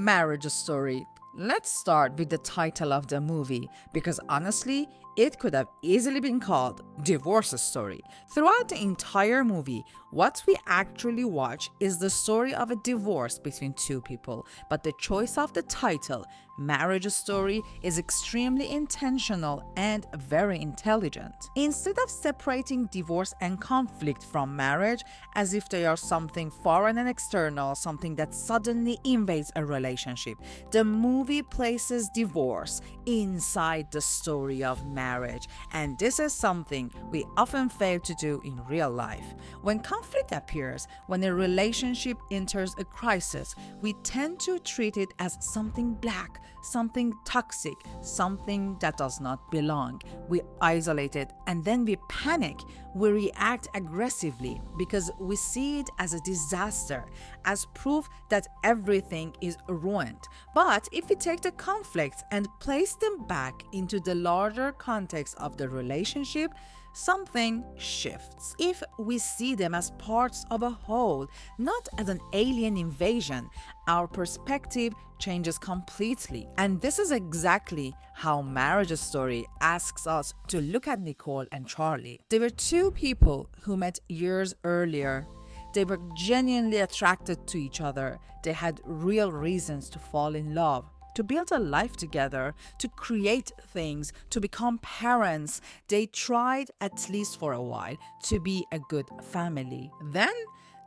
Marriage Story. Let's start with the title of the movie because honestly, it could have easily been called Divorce Story. Throughout the entire movie, what we actually watch is the story of a divorce between two people, but the choice of the title, Marriage Story, is extremely intentional and very intelligent. Instead of separating divorce and conflict from marriage as if they are something foreign and external, something that suddenly invades a relationship, the movie places divorce inside the story of marriage, and this is something we often fail to do in real life. When conflict appears, when a relationship enters a crisis, we tend to treat it as something black, something toxic, something that does not belong. We isolate it and then we panic. We react aggressively because we see it as a disaster, as proof that everything is ruined. But if we take the conflicts and place them back into the larger context of the relationship, something shifts. If we see them as parts of a whole, not as an alien invasion, our perspective changes completely. And this is exactly how Marriage Story asks us to look at Nicole and Charlie. They were two people who met years earlier. They were genuinely attracted to each other. They had real reasons to fall in love, to build a life together, to create things, to become parents. They tried, at least for a while, to be a good family. Then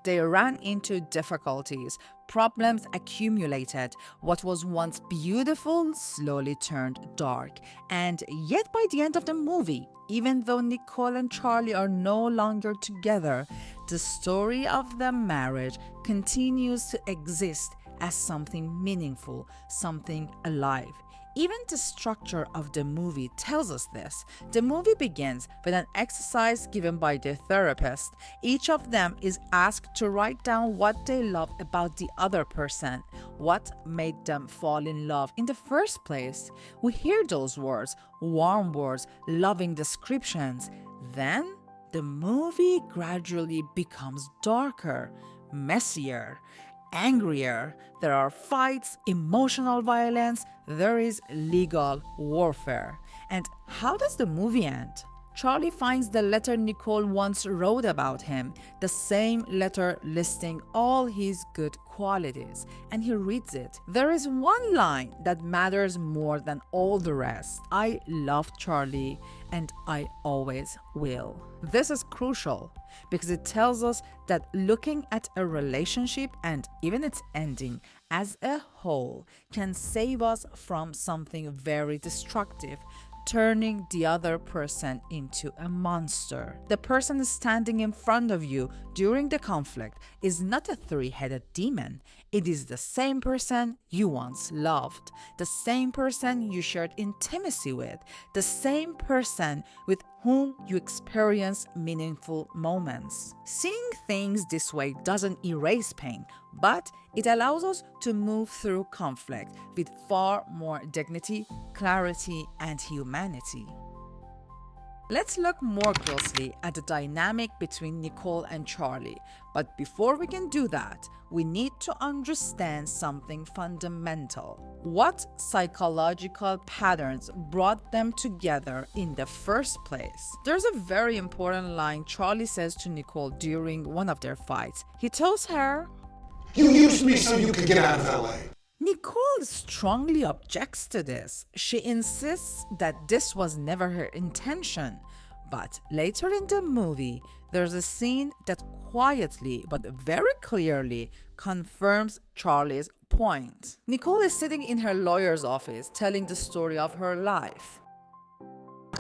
they ran into difficulties. Problems accumulated. What was once beautiful slowly turned dark. And yet by the end of the movie, even though Nicole and Charlie are no longer together, the story of their marriage continues to exist as something meaningful, something alive. Even the structure of the movie tells us this. The movie begins with an exercise given by the therapist. Each of them is asked to write down what they love about the other person, what made them fall in love in the first place. We hear those words, warm words, loving descriptions. Then the movie gradually becomes darker, messier, angrier. There are fights, emotional violence, there is legal warfare. And how does the movie end? Charlie finds the letter Nicole once wrote about him, the same letter listing all his good qualities, and he reads it. There is one line that matters more than all the rest. I love Charlie and I always will. This is crucial because it tells us that looking at a relationship and even its ending as a whole can save us from something very destructive, turning the other person into a monster. The person standing in front of you during the conflict is not a three-headed demon. It is the same person you once loved, the same person you shared intimacy with, the same person with whom you experience meaningful moments. Seeing things this way doesn't erase pain, but it allows us to move through conflict with far more dignity, clarity, and humanity. Let's look more closely at the dynamic between Nicole and Charlie. But before we can do that, we need to understand something fundamental. What psychological patterns brought them together in the first place? There's a very important line Charlie says to Nicole during one of their fights. He tells her, "You used me so you could get out of LA." Nicole strongly objects to this. She insists that this was never her intention. But later in the movie, there's a scene that quietly but very clearly confirms Charlie's point. Nicole is sitting in her lawyer's office telling the story of her life.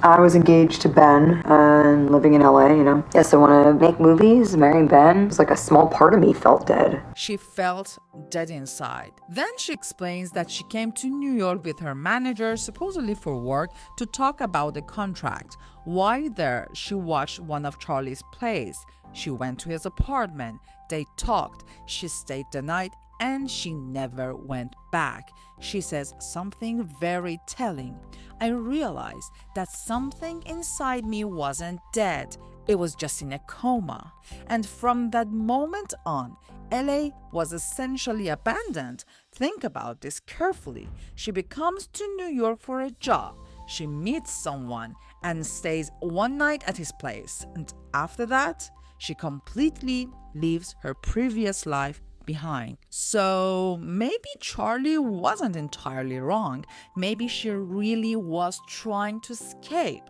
I was engaged to Ben and living in LA, Yes, I want to make movies, marrying Ben. It's like a small part of me felt dead. She felt dead inside. Then she explains that she came to New York with her manager, supposedly for work, to talk about the contract. While there, she watched one of Charlie's plays. She went to his apartment. They talked. She stayed the night and she never went back. She says something very telling. I realized that something inside me wasn't dead. It was just in a coma. And from that moment on, LA was essentially abandoned. Think about this carefully. She comes to New York for a job. She meets someone and stays one night at his place. And after that, she completely leaves her previous life behind. So maybe Charlie wasn't entirely wrong. Maybe she really was trying to escape.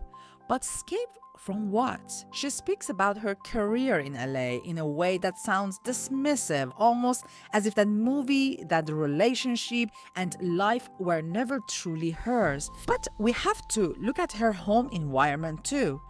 But escape from what? She speaks about her career in LA in a way that sounds dismissive, almost as if that movie, that relationship, and life were never truly hers. But we have to look at her home environment too.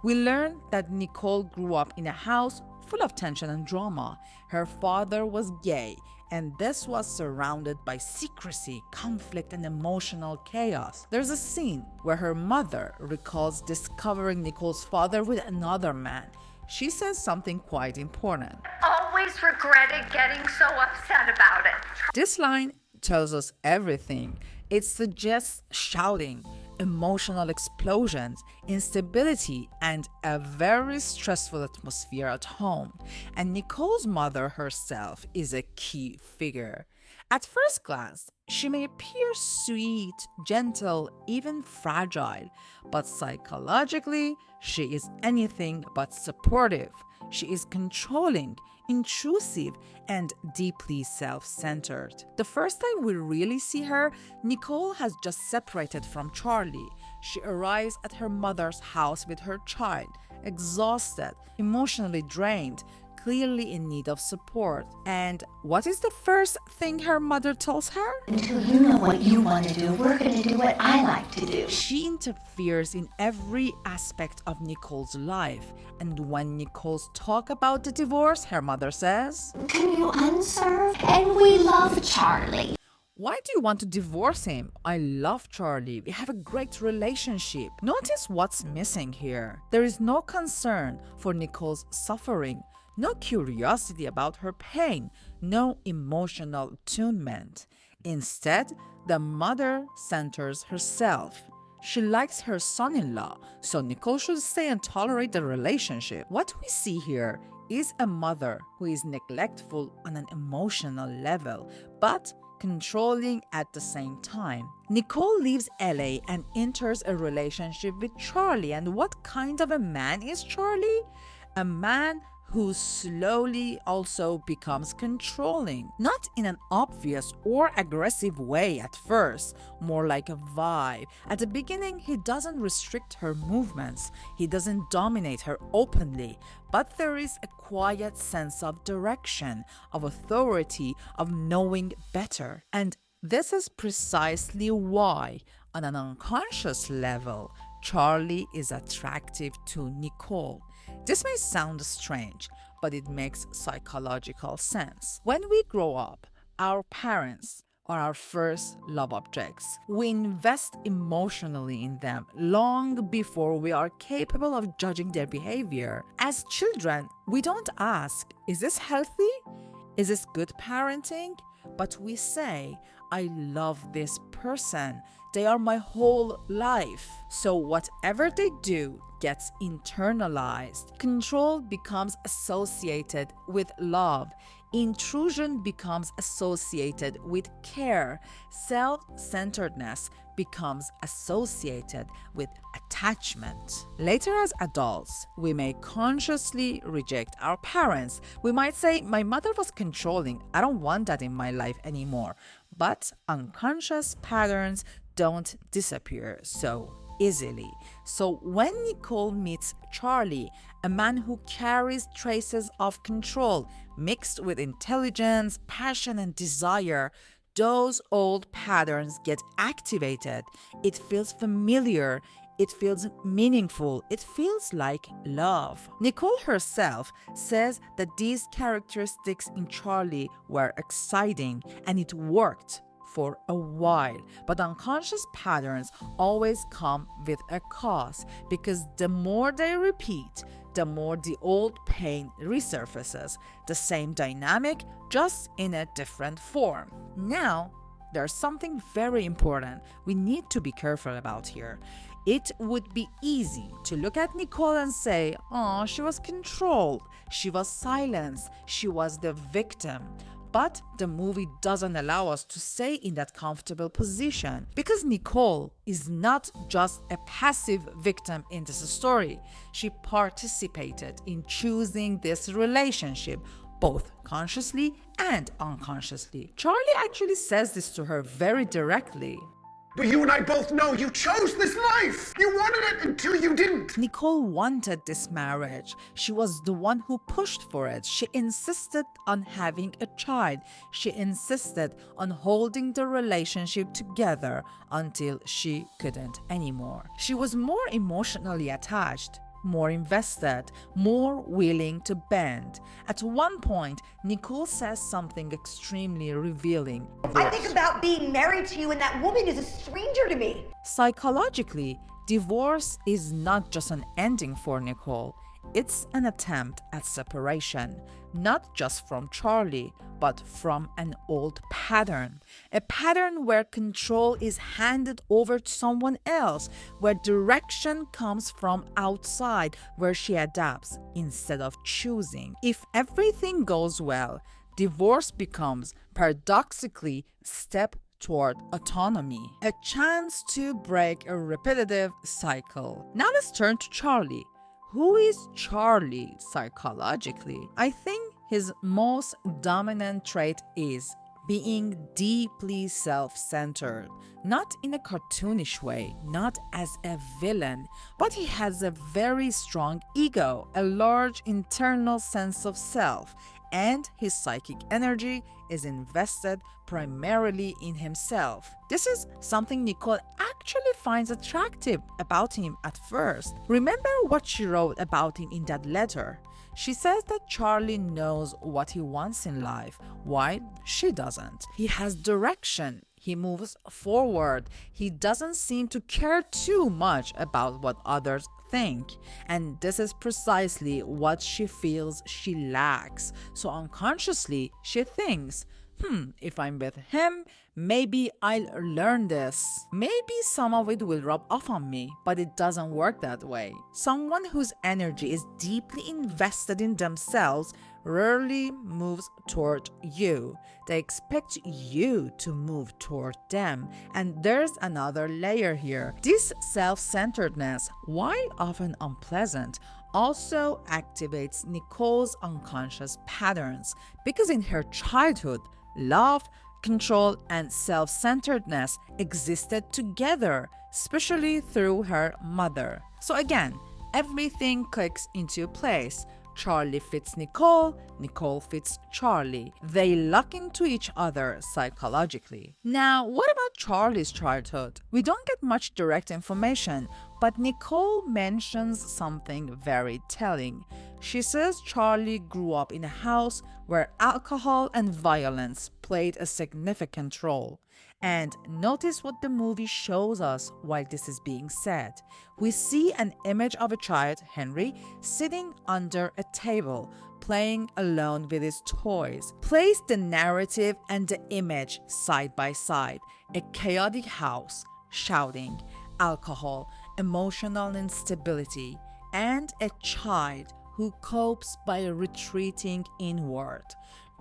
We learn that Nicole grew up in a house full of tension and drama. Her father was gay, and this was surrounded by secrecy, conflict, and emotional chaos. There's a scene where her mother recalls discovering Nicole's father with another man. She says something quite important. Always regretted getting so upset about it. This line tells us everything. It suggests shouting, emotional explosions, instability, and a very stressful atmosphere at home. And Nicole's mother herself is a key figure. At first glance, she may appear sweet, gentle, even fragile, but psychologically, she is anything but supportive. She is controlling, intrusive, and deeply self-centered. The first time we really see her, Nicole has just separated from Charlie. She arrives at her mother's house with her child, exhausted, emotionally drained, clearly in need of support. And what is the first thing her mother tells her? Until you know what you want to do, we're going to do what I like to do. She interferes in every aspect of Nicole's life. And when Nicole's talk about the divorce, her mother says, Can you unserve? And we love Charlie. Why do you want to divorce him? I love Charlie. We have a great relationship. Notice what's missing here. There is no concern for Nicole's suffering, no curiosity about her pain, no emotional attunement. Instead, the mother centers herself. She likes her son-in-law, so Nicole should stay and tolerate the relationship. What we see here is a mother who is neglectful on an emotional level, but controlling at the same time. Nicole leaves LA and enters a relationship with Charlie. And what kind of a man is Charlie? A man who slowly also becomes controlling. Not in an obvious or aggressive way at first, more like a vibe. At the beginning, he doesn't restrict her movements. He doesn't dominate her openly. But there is a quiet sense of direction, of authority, of knowing better. And this is precisely why, on an unconscious level, Charlie is attractive to Nicole. This may sound strange, but it makes psychological sense. When we grow up, our parents are our first love objects. We invest emotionally in them long before we are capable of judging their behavior. As children, we don't ask, is this healthy? Is this good parenting? But we say, I love this person. They are my whole life. So whatever they do gets internalized. Control becomes associated with love. Intrusion becomes associated with care. Self-centeredness becomes associated with attachment. Later, as adults, we may consciously reject our parents. We might say, my mother was controlling. I don't want that in my life anymore. But unconscious patterns don't disappear so easily. So when Nicole meets Charlie, a man who carries traces of control mixed with intelligence, passion, and desire, those old patterns get activated. It feels familiar. It feels meaningful. It feels like love. Nicole herself says that these characteristics in Charlie were exciting and it worked for a while. But unconscious patterns always come with a cost, because the more they repeat, the more the old pain resurfaces. The same dynamic, just in a different form. Now, there's something very important we need to be careful about here. It would be easy to look at Nicole and say, oh, she was controlled, she was silenced, she was the victim. But the movie doesn't allow us to stay in that comfortable position because Nicole is not just a passive victim in this story. She participated in choosing this relationship, both consciously and unconsciously. Charlie actually says this to her very directly. But you and I both know you chose this life. You wanted it until you didn't. Nicole wanted this marriage. She was the one who pushed for it. She insisted on having a child. She insisted on holding the relationship together until she couldn't anymore. She was more emotionally attached, more invested, more willing to bend. At one point, Nicole says something extremely revealing. I think about being married to you and that woman is a stranger to me. Psychologically, divorce is not just an ending for Nicole. It's an attempt at separation, not just from Charlie, but from an old pattern. A pattern where control is handed over to someone else, where direction comes from outside, where she adapts instead of choosing. If everything goes well, divorce becomes, paradoxically, step toward autonomy, a chance to break a repetitive cycle. Now let's turn to Charlie. Who is Charlie psychologically? I think his most dominant trait is being deeply self-centered, not in a cartoonish way, not as a villain, but he has a very strong ego, a large internal sense of self, and his psychic energy is invested primarily in himself. This is something Nicole actually finds attractive about him at first. Remember what she wrote about him in that letter? She says that Charlie knows what he wants in life, while she doesn't. He has direction. He moves forward. He doesn't seem to care too much about what others think. And this is precisely what she feels she lacks. So unconsciously, she thinks, if I'm with him, maybe I'll learn this. Maybe some of it will rub off on me, but it doesn't work that way. Someone whose energy is deeply invested in themselves rarely moves toward you. They expect you to move toward them. And there's another layer here. This self-centeredness, while often unpleasant, also activates Nicole's unconscious patterns, because in her childhood, love, control, and self-centeredness existed together, especially through her mother. So again, everything clicks into place. Charlie fits Nicole, Nicole fits Charlie. They lock into each other psychologically. Now, what about Charlie's childhood? We don't get much direct information, but Nicole mentions something very telling. She says Charlie grew up in a house where alcohol and violence played a significant role. And notice what the movie shows us while this is being said. We see an image of a child, Henry, sitting under a table, playing alone with his toys. Place the narrative and the image side by side. A chaotic house, shouting, alcohol, emotional instability, and a child who copes by retreating inward.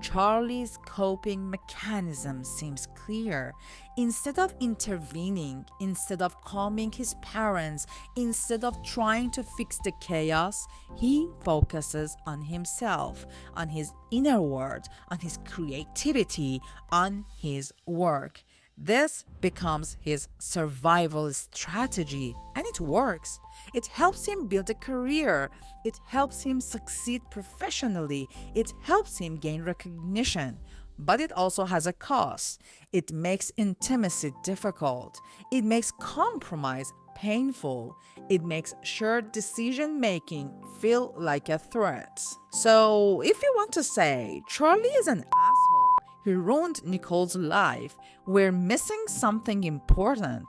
Charlie's coping mechanism seems clear. Instead of intervening, instead of calming his parents, instead of trying to fix the chaos, he focuses on himself, on his inner world, on his creativity, on his work. This becomes his survival strategy, and it works. It helps him build a career. It helps him succeed professionally. It helps him gain recognition. But it also has a cost. It makes intimacy difficult. It makes compromise painful. It makes shared decision making feel like a threat. So, if you want to say Charlie is an asshole who ruined Nicole's life, we're missing something important.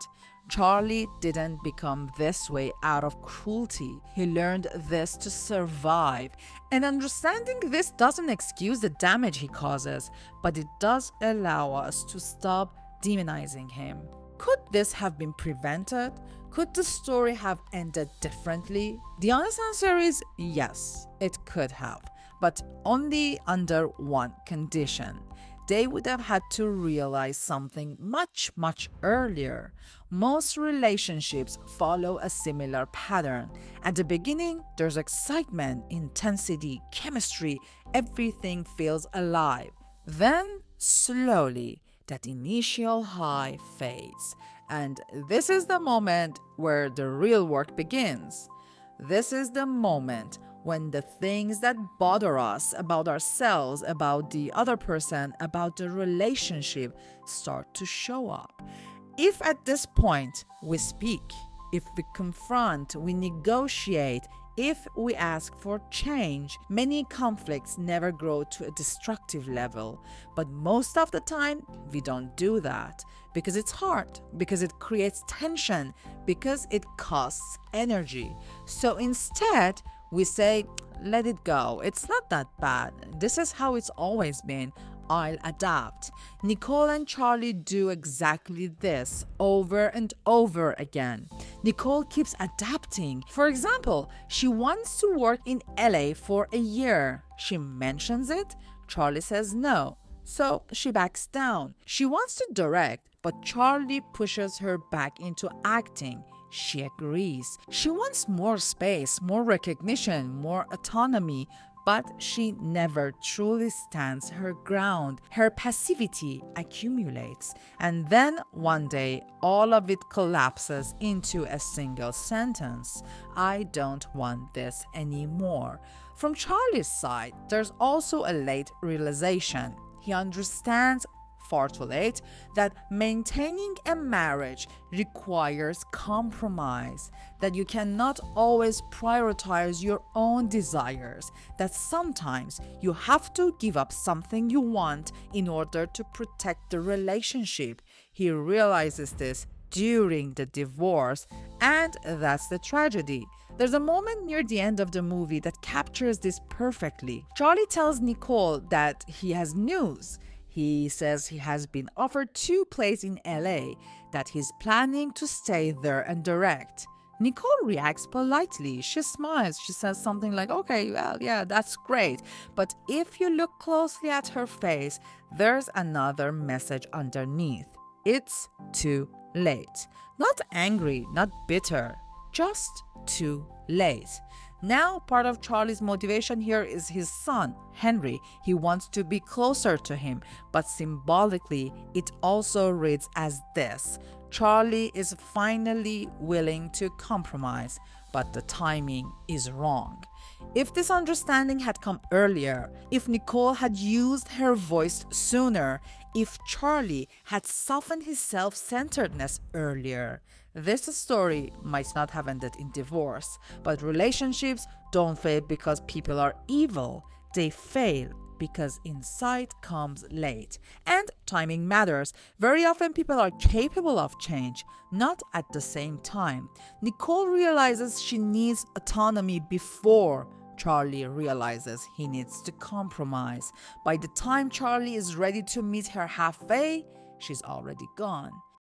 Charlie didn't become this way out of cruelty. He learned this to survive. And understanding this doesn't excuse the damage he causes, but it does allow us to stop demonizing him. Could this have been prevented? Could the story have ended differently? The honest answer is yes, it could have, but only under one condition. they would have had to realize something much, much earlier. Most relationships follow a similar pattern. At the beginning, there's excitement, intensity, chemistry, everything feels alive. Then, slowly, that initial high fades. And this is the moment where the real work begins. This is the moment when the things that bother us about ourselves, about the other person, about the relationship start to show up. If at this point we speak, if we confront, we negotiate, if we ask for change, many conflicts never grow to a destructive level. But most of the time, we don't do that because it's hard, because it creates tension, because it costs energy. So instead, we say, let it go. It's not that bad. This is how it's always been. I'll adapt. Nicole and Charlie do exactly this over and over again. Nicole keeps adapting. For example, she wants to work in LA for a year. She mentions it. Charlie says no. So she backs down. She wants to direct, but Charlie pushes her back into acting. She agrees. She wants more space, more recognition, more autonomy, but she never truly stands her ground. Her passivity accumulates, and then one day, all of it collapses into a single sentence. I don't want this anymore. From Charlie's side, there's also a late realization. He understands far too late that maintaining a marriage requires compromise, that you cannot always prioritize your own desires, that sometimes you have to give up something you want in order to protect the relationship. He realizes this during the divorce, and that's the tragedy. There's a moment near the end of the movie that captures this perfectly. Charlie tells Nicole that he has news. He says he has been offered 2 plays in LA, that he's planning to stay there and direct. Nicole reacts politely. She smiles. She says something like, okay, well, yeah, that's great. But if you look closely at her face, there's another message underneath. It's too late. Not angry, not bitter, just too late. Now, part of Charlie's motivation here is his son, Henry. He wants to be closer to him, but symbolically, it also reads as this. Charlie is finally willing to compromise, but the timing is wrong. If this understanding had come earlier, if Nicole had used her voice sooner, if Charlie had softened his self-centeredness earlier, this story might not have ended in divorce. But relationships don't fail because people are evil. They fail because insight comes late. And timing matters. Very often people are capable of change, not at the same time. Nicole realizes she needs autonomy before Charlie realizes he needs to compromise. By the time Charlie is ready to meet her halfway, she's already gone.